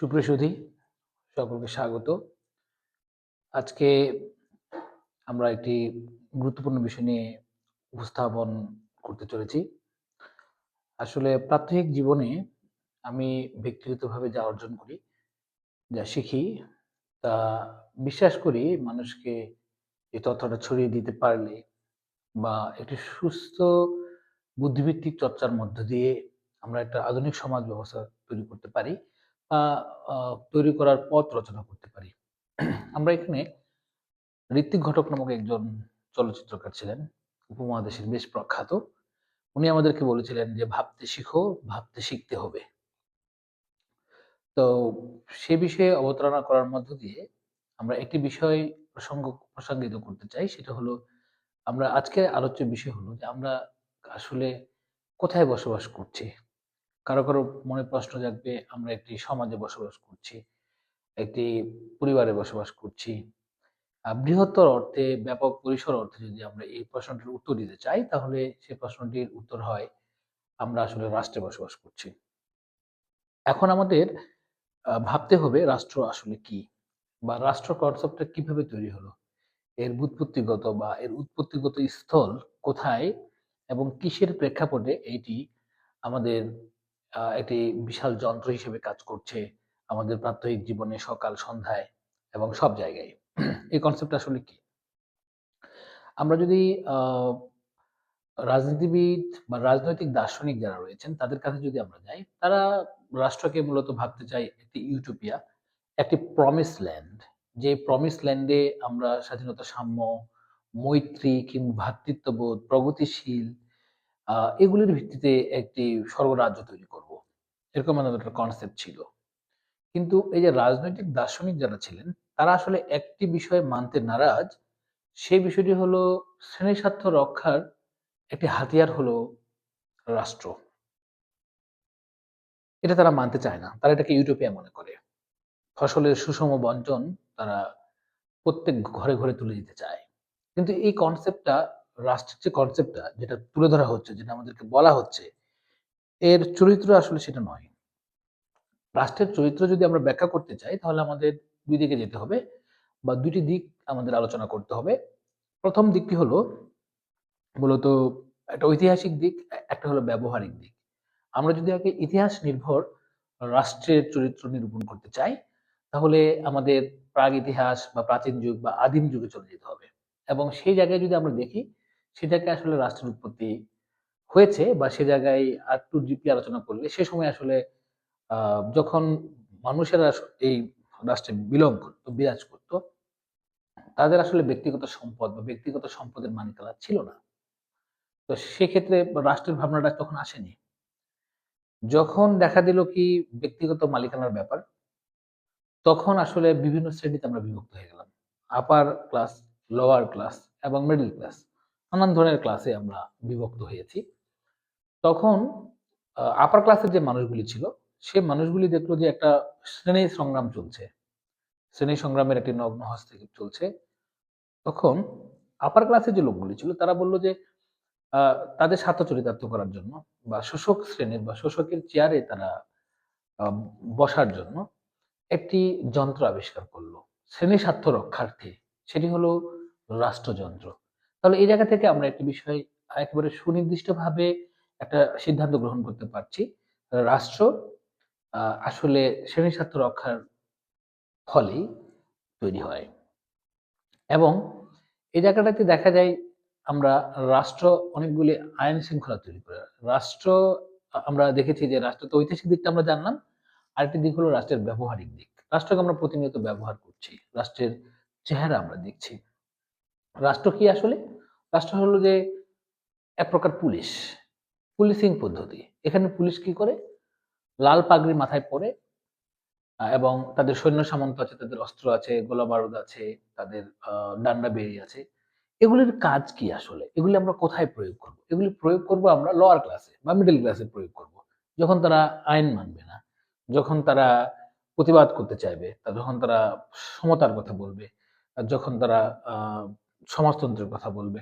সুপ্রসুধী সকলকে স্বাগত। আজকে আমরা একটি গুরুত্বপূর্ণ বিষয় নিয়ে উপস্থাপন করতে চলেছি। আসলে প্রাত্যহিক জীবনে আমি ব্যক্তিগতভাবে যা অর্জন করি, যা শিখি, তা বিশ্বাস করি মানুষকে এই তথ্যটা ছড়িয়ে দিতে পারলে বা একটি সুস্থ বুদ্ধিভিত্তিক চর্চার মধ্য দিয়ে আমরা একটা আধুনিক সমাজ ব্যবস্থা তৈরি করতে পারি বা তৈরি করার পথ রচনা করতে পারি। আমরা এখানে ঋত্বিক ঘটক নামক একজন চলচ্চিত্রকার ছিলেন, উপমহাদেশের বেশ প্রখ্যাত। উনি আমাদেরকে বলেছিলেন যে, "ভাবতে শিখো, ভাবতে শিখতে হবে।" তো সে বিষয়ে অবতারণা করার মধ্য দিয়ে আমরা একটি বিষয় প্রসঙ্গিত করতে চাই। সেটা হলো আমরা আজকের আলোচ্য বিষয় হলো যে আমরা আসলে কোথায় বসবাস করছি? কারো মনে প্রশ্ন জাগবে আমরা একটি সমাজে বসবাস করছি, একটি পরিবারে বসবাস করছি। বৃহত্তর অর্থে ব্যাপক পরিসর অর্থে যদি আমরা এই প্রশ্নটির উত্তর দিতে চাই, তাহলে সে প্রশ্নটির উত্তর হয় আমরা আসলে রাষ্ট্রে বসবাস করছি। এখন আমাদের ভাবতে হবে রাষ্ট্র আসলে কি? বা রাষ্ট্র কনসেপ্টটা কিভাবে তৈরি হলো? এর ব্যুৎপত্তিগত বা এর উৎপত্তিগত স্থল কোথায় এবং কিসের প্রেক্ষাপটে এইটি আমাদের একটি বিশাল যন্ত্র হিসেবে কাজ করছে আমাদের প্রাত্যহিক জীবনে সকাল, সন্ধ্যায় এবং সব জায়গায়। এই কনসেপ্টটা আসলে কি? আমরা যদি আ রাজনীতিবিদ বা রাজনৈতিক দার্শনিক যারা রয়েছেন তাদের কাছে যদি আমরা যাই, তারা রাষ্ট্রকে মূলত ভাবতে চায় একটি ইউটোপিয়া, একটি প্রমিস ল্যান্ড। যে প্রমিস ল্যান্ডে আমরা স্বাধীনতা, সাম্য, মৈত্রী কিংবা ভ্রাতৃত্ববোধ, প্রগতিশীল আ এগুলির ভিত্তিতে একটি স্বর্গরাজ্য তৈরি করব। এরকম আমাদের একটা কনসেপ্ট ছিল। কিন্তু এই যে রাজনৈতিক দার্শনিক যারা ছিলেন, তারা আসলে একটি বিষয় মানতে নারাজ। সেই বিষয়টি হলো শ্রেণী স্বার্থ রক্ষার একটি হাতিয়ার হলো রাষ্ট্র। এটা তারা মানতে চায় না। তারা এটাকে ইউটোপিয়া মনে করে। ফসলের সুষম বন্টন তারা প্রত্যেক ঘরে তুলে দিতে চায়। কিন্তু এই কনসেপ্টটা রাষ্ট্রের যে কনসেপ্টটা যেটা তুলে ধরা হচ্ছে, যেটা আমাদেরকে বলা হচ্ছে, এর চরিত্র আসলে সেটা নয়। রাষ্ট্রের চরিত্র যদি আমরা ব্যাখ্যা করতে চাই তাহলে আমাদের ২ দিকে যেতে হবে বা ২ টি দিক আমাদের আলোচনা করতে হবে। ১ম দিকটি হলো মূলত একটা ঐতিহাসিক দিক, একটা হলো ব্যবহারিক দিক। আমরা যদি আগে ইতিহাস নির্ভর রাষ্ট্রের চরিত্র নিরূপণ করতে চাই, তাহলে আমাদের প্রাগইতিহাস বা প্রাচীন যুগ বা আদিম যুগে চলে যেতে হবে। এবং সেই জায়গায় যদি আমরা দেখি, সেটাকে আসলে রাষ্ট্রের উৎপত্তি হয়েছে বা সে জায়গায় আরেকটু ডিপলি আলোচনা করলে সে সময় আসলে আ যখন মানুষেরা এই রাষ্ট্রে বিরাজ করত, তাদের আসলে ব্যক্তিগত সম্পদ বা ব্যক্তিগত সম্পদের মালিকানা ছিল না। তো সেক্ষেত্রে রাষ্ট্রের ভাবনাটা তখন আসেনি। যখন দেখা দিল কি ব্যক্তিগত মালিকানার ব্যাপার, তখন আসলে বিভিন্ন শ্রেণীতে আমরা বিভক্ত হয়ে গেলাম। আপার ক্লাস, লোয়ার ক্লাস এবং মিডল ক্লাস। নানান ধরনের ক্লাসে আমরা বিভক্ত হয়েছি। তখন আপার ক্লাসের যে মানুষগুলি ছিল, সে মানুষগুলি দেখল যে একটা শ্রেণী সংগ্রাম চলছে। শ্রেণী সংগ্রামের একটি নগ্ন হস্তক্ষেপ চলছে। তখন আপার ক্লাসের যে লোকগুলি ছিল তারা বলল যে আ তাদের স্বার্থ চরিতার্থ করার জন্য বা শোষক শ্রেণীর বা শোষকের চেয়ারে তারা আ বসার জন্য একটি যন্ত্র আবিষ্কার করল। শ্রেণী স্বার্থ রক্ষার্থে। সেটি হলো রাষ্ট্রযন্ত্র। তাহলে এই জায়গা থেকে আমরা একটি বিষয় একেবারে সুনির্দিষ্টভাবে একটা সিদ্ধান্ত গ্রহণ করতে পারছি। রাষ্ট্র আ আসলে শ্রেণী স্বার্থ রক্ষার ফলেই তৈরি হয়। এবং এই জায়গাটাতে দেখা যায় আমরা রাষ্ট্র অনেকগুলি আইন শৃঙ্খলা তৈরি করে। রাষ্ট্র আমরা দেখেছি যে রাষ্ট্র তো ঐতিহাসিক দিকটা আমরা জানলাম। আরেকটি দিক হলো রাষ্ট্রের ব্যবহারিক দিক। রাষ্ট্রকে আমরা প্রতিনিয়ত ব্যবহার করছি। রাষ্ট্রের চেহারা আমরা দেখছি। রাষ্ট্র কি আসলে? রাষ্ট্র হলো যে এক প্রকার পুলিশ। পুলিশিং পদ্ধতি। এখানে পুলিশ কি করে? লাল পাগড়ি মাথায় পরে এবং তাদের সৈন্য সামন্ত আছে, তাদের অস্ত্র আছে, গোলাবারুদ আছে, তাদের ডান্ডা বেড়ি আছে। এগুলির কাজ কি আসলে? এগুলি আমরা কোথায় প্রয়োগ করব? এগুলি প্রয়োগ করব আমরা লোয়ার ক্লাসে বা মিডল ক্লাসে প্রয়োগ করব। যখন তারা আইন মানবে না, যখন তারা প্রতিবাদ করতে চাইবে, যখন তারা সমতার কথা বলবে, যখন তারা আ সমাজতন্ত্রের কথা বলবে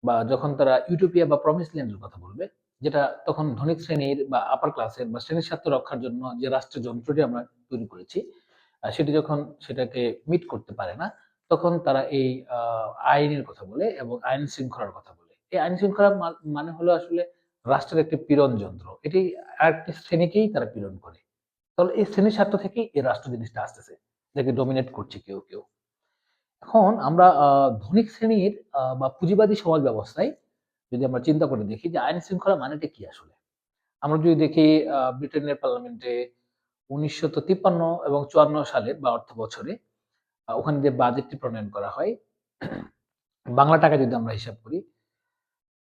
বা যখন তারা ইউটোপিয়া বা প্রমিস ল্যান্ড এর কথা বলবে, যেটা তখন ধনিক শ্রেণীর বা আপার ক্লাসের বা শ্রেণীর স্বার্থ রক্ষার জন্য যে রাষ্ট্রের যন্ত্রটি আমরা তৈরি করেছি, সেটি যখন সেটাকে মিট করতে পারে না, তখন তারা এই আইনের কথা বলে এবং আইন শৃঙ্খলার কথা বলে। এই আইন শৃঙ্খলা মানে হলো আসলে রাষ্ট্রের একটি পীড়ন যন্ত্র। এটি আরেকটি শ্রেণীকেই তারা পীড়ন করে। তাহলে এই শ্রেণীর স্বার্থ থেকেই এই রাষ্ট্র জিনিসটা আসতেছে। যাকে ডমিনেট করছে কেউ। এখন আমরা ধনিক শ্রেণীর বা পুঁজিবাদী সমাজ ব্যবস্থায় যদি আমরা চিন্তা করে দেখি যে আইন শৃঙ্খলা মানেটা কি আসলে? আমরা যদি দেখি ব্রিটেনের পার্লামেন্টে ১৯৫৩ এবং ৫৪ সালের বা অর্থ বছরে ওখানে যে বাজেটটি প্রণয়ন করা হয়, বাংলা টাকায় যদি আমরা হিসাব করি,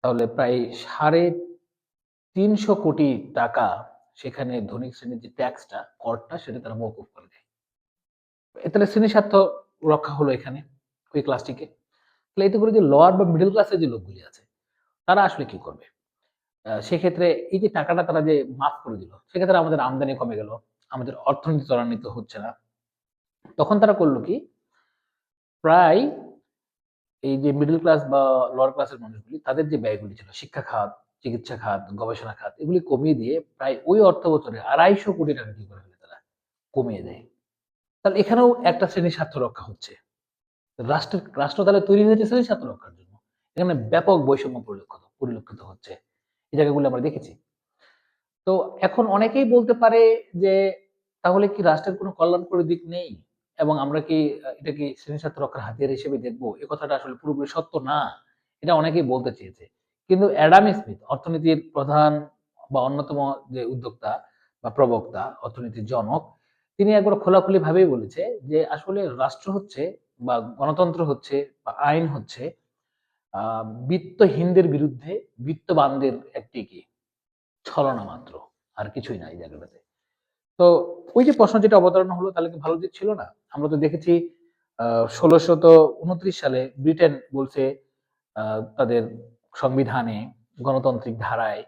তাহলে প্রায় ৩৫০ কোটি টাকা সেখানে ধনিক শ্রেণীর যে ট্যাক্সটা, করটা সেটা তারা মওকুফ করে দেয়। তাহলে শ্রেণী স্বার্থ রক্ষা হলো এখানে ওই ক্লাসটিকে। তাহলে এতে করে যে লোয়ার বা মিডল ক্লাসের যে লোকগুলি আছে, তারা আসলে কি করবে? সেক্ষেত্রে এই যে টাকাটা তারা যে মাফ করে দিল, সেক্ষেত্রে আমাদের আমদানি কমে গেল। আমাদের অর্থনীতি ত্বরান্বিত হচ্ছে না। তখন তারা করল কি? প্রায় এই যে মিডল ক্লাস বা লোয়ার ক্লাসের মানুষগুলি তাদের যে ব্যয়গুলি ছিল শিক্ষা খাত, চিকিৎসা খাত, গবেষণা খাত এগুলি কমিয়ে দিয়ে প্রায় ওই অর্থ বছরে ২৫০ কোটি টাকা কি করে ফেলে তারা? কমিয়ে দেয়। তাহলে এখানেও একটা শ্রেণীর স্বার্থ রক্ষা হচ্ছে। রাষ্ট্র তাহলে তৈরি হয়েছে শ্রেণীর স্বার্থ রক্ষার জন্য। এখানে ব্যাপক বৈষম্য পরিলক্ষিত হচ্ছে। এই জায়গাগুলো আমরা দেখেছি। তো এখন অনেকেই বলতে পারে যে তাহলে কি রাষ্ট্রের কোনো কল্যাণকর দিক নেই? এবং আমরা কি এটা কি শ্রেণী স্বার্থ রক্ষার হাতিয়ার হিসেবে দেখব? এ কথাটা আসলে পুরোপুরি সত্য না। এটা অনেকেই বলতে চেয়েছে। কিন্তু অ্যাডাম স্মিথ অর্থনীতির প্রধান বা অন্যতম যে উদ্যোক্তা বা প্রবক্তা, অর্থনীতির জনক, তিনি একবার খোলাখুলি ভাবেই বলেছে যে আসলে রাষ্ট্র হচ্ছে বা গণতন্ত্র হচ্ছে বা আইন হচ্ছে আ বিত্তহীনদের বিরুদ্ধে বিত্তবানদের একটি কি ছলনা মাত্র। আর কিছুই না এই জায়গাটাতে। তো ওই যে প্রশ্ন যেটা অবতারণা হলো তাহলে কি ভালো দিক ছিল না? আমরা তো দেখেছি ১৬২৯ সালে ব্রিটেন বলছে আ তাদের সংবিধানে, গণতান্ত্রিক ধারায়,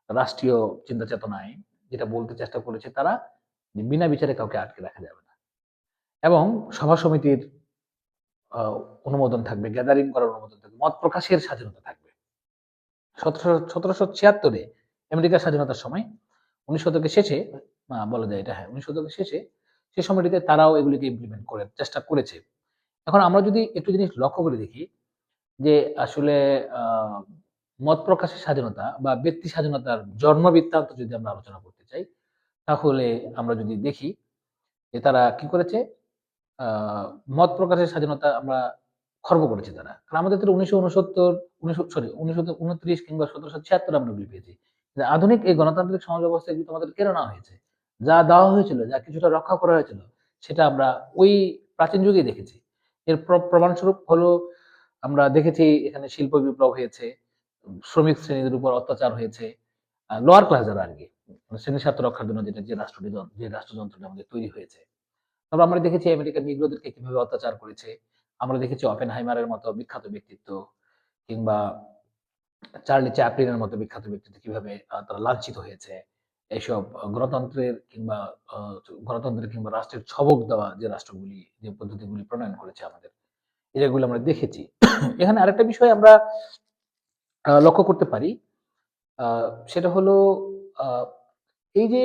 রাষ্ট্রীয় চিন্তা চেতনায় যেটা বলতে চেষ্টা করেছে তারা যে বিনা বিচারে কাউকে আটকে রাখা যাবে না। এবং সভা সমিতির আ অনুমোদন থাকবে, গ্যাদারিং করার অনুমোদন থাকবে, মত প্রকাশের স্বাধীনতা থাকবে। ১৭৭৬ এ আমেরিকার স্বাধীনতার সময় ১৯ শতকের শেষে বলা যায় এটা হ্যাঁ, ১৯ শতকের শেষে সে সময়টিতে তারাও এগুলিকে ইমপ্লিমেন্ট করে চেষ্টা করেছে। এখন আমরা যদি একটু জিনিস লক্ষ্য করে দেখি যে আসলে আ মত প্রকাশের স্বাধীনতা বা ব্যক্তি স্বাধীনতার জন্ম বৃত্তান্ত যদি আমরা আলোচনা করতে চাই, তাহলে আমরা যদি দেখি যে তারা কি করেছে? আ মত প্রকাশের স্বাধীনতা আমরা খর্ব করেছে তারা। কারণ আমাদের তো ১৯৬৯ ১৯২৯ কিংবা ১৭৭৬ আমরা ওগুলি পেয়েছি। যে আধুনিক এই গণতান্ত্রিক সমাজ ব্যবস্থায় এগুলো তো আমাদের কেড়ে নেওয়া হয়েছে। যা দেওয়া হয়েছিল, যা কিছুটা রক্ষা করা হয়েছিল, সেটা আমরা ওই প্রাচীন যুগেই দেখেছি। এর প্রমাণস্বরূপ হলো আমরা দেখেছি এখানে শিল্প বিপ্লব হয়েছে, শ্রমিক শ্রেণীদের উপর অত্যাচার হয়েছে। লোয়ার ক্লাস যারা আরকি, শ্রেণী স্বার্থ রক্ষার জন্য যে রাষ্ট্রযন্ত্রটা আমাদের তৈরি হয়েছে। তারপর আমরা দেখেছি আমেরিকার নিগ্রোদেরকে কিভাবে অত্যাচার করেছে। আমরা দেখেছি অপেনহাইমারের মতো বিখ্যাত ব্যক্তিত্ব কিংবা চার্লি চ্যাপলিনের মতো বিখ্যাত ব্যক্তিত্ব কিভাবে তারা লাঞ্ছিত হয়েছে। এইসব আ গণতন্ত্রের কিংবা রাষ্ট্রের ছবক দেওয়া যে রাষ্ট্রগুলি, যে পদ্ধতিগুলি প্রণয়ন করেছে আমাদের, এগুলো আমরা দেখেছি। এখানে আরেকটা বিষয় আমরা লক্ষ্য করতে পারি। আ সেটা হলো আ এই যে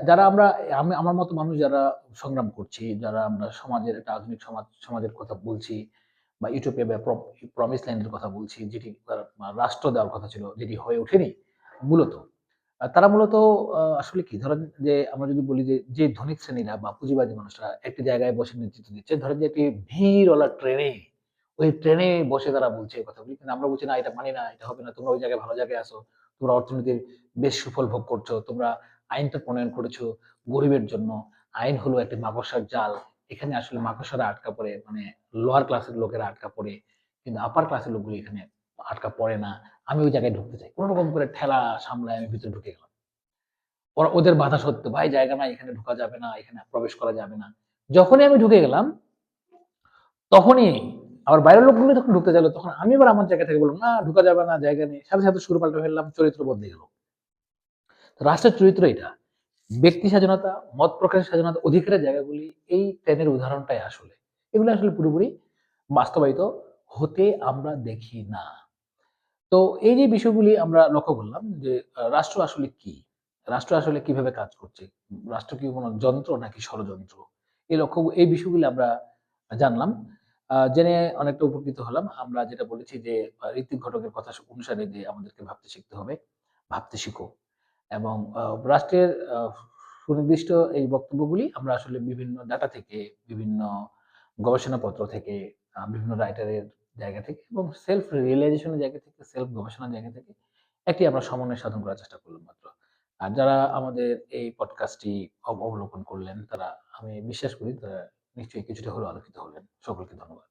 যারা আমরা আমার মতো মানুষ যারা সংগ্রাম করছি, যারা আমরা সমাজের একটা আধুনিক সমাজের কথা বলছি বা ইউটোপিয়া বা প্রমিস ল্যান্ড এর কথা বলছি যেটি রাষ্ট্র দেওয়ার কথা ছিল, যেটি হয়ে ওঠেনি মূলত। তারা মূলত আসলে কি ধরেন যে আমরা যদি বলি যে ধনিক শ্রেণীরা বা পুঁজিবাদী মানুষরা একটি জায়গায় বসে নেতৃত্ব দিচ্ছে, ধরেন যে একটি ভিড়ওয়ালা ট্রেনে, ওই ট্রেনে বসে তারা বলছে এই কথাগুলি। কিন্তু আমরা বলছি, "না এটা মানি না, এটা হবে না। তোমরা ওই জায়গায় ভালো জায়গায় আছো। তোমরা অর্থনীতির বেশ সুফল ভোগ করছো। তোমরা আইনটা প্রণয়ন করেছো গরিবের জন্য। আইন হলো একটি মাকড়সার জাল। এখানে আসলে মাকড়সারা আটকা পড়ে মানে লোয়ার ক্লাসের লোকেরা আটকা পড়ে। কিন্তু আপার ক্লাসের লোকগুলো এখানে আটকা পড়ে না। আমি ওই জায়গায় ঢুকতে চাই।" কোনরকম করে ঠেলা সামলায় আমি ভিতরে ঢুকে গেলাম। ওদের বাধা সত্ত্বেও, "ভাই জায়গা নাই, এখানে ঢোকা যাবে না, এখানে প্রবেশ করা যাবে না।" যখনই আমি ঢুকে গেলাম, তখনই আবার বাইরের লোকগুলো যখন ঢুকতে চাইল, তখন আমি আবার আমার জায়গা থেকে বললাম, "না, ঢোকা যাবে না, জায়গা নেই।" সাথে সুর পাল্টে ফেললাম, চরিত্র বদলে গেল। তো রাষ্ট্রের চরিত্র এটা। ব্যক্তি স্বাধীনতা, মত প্রকাশের স্বাধীনতা, অধিকারের জায়গাগুলি এই ট্রেনের উদাহরণটাই আসলে। এগুলো আসলে পুরোপুরি বাস্তবায়িত হতে আমরা দেখি না। তো এই যে বিষয়গুলি আমরা লক্ষ্য করলাম যে রাষ্ট্র আসলে কি? রাষ্ট্র আসলে কিভাবে কাজ করছে? রাষ্ট্র কি কোনো যন্ত্র নাকি ষড়যন্ত্র? এই বিষয়গুলি আমরা জানলাম। জেনে অনেকটা উপকৃত হলাম। আমরা যেটা বলেছি যে ঋত্বিক ঘটকের কথা অনুসারে যে আমাদেরকে ভাবতে শিখতে হবে। ভাবতে শিখো। এবং রাষ্ট্রের সুনির্দিষ্ট এই বক্তব্যগুলি আমরা আসলে বিভিন্ন ডাটা থেকে, বিভিন্ন গবেষণাপত্র থেকে, বিভিন্ন রাইটারের জায়গা থেকে এবং সেলফ রিয়ালাইজেশন এর জায়গা থেকে, সেলফ গবেষণার জায়গা থেকে একটি আমরা সমন্বয় সাধন করার চেষ্টা করলাম মাত্র। আর যারা আমাদের এই পডকাস্টটি অবলোকন করলেন, আমি বিশ্বাস করি তারা নিশ্চয়ই কিছুটা হলেও আলোকিত হলেন। সকলকে ধন্যবাদ।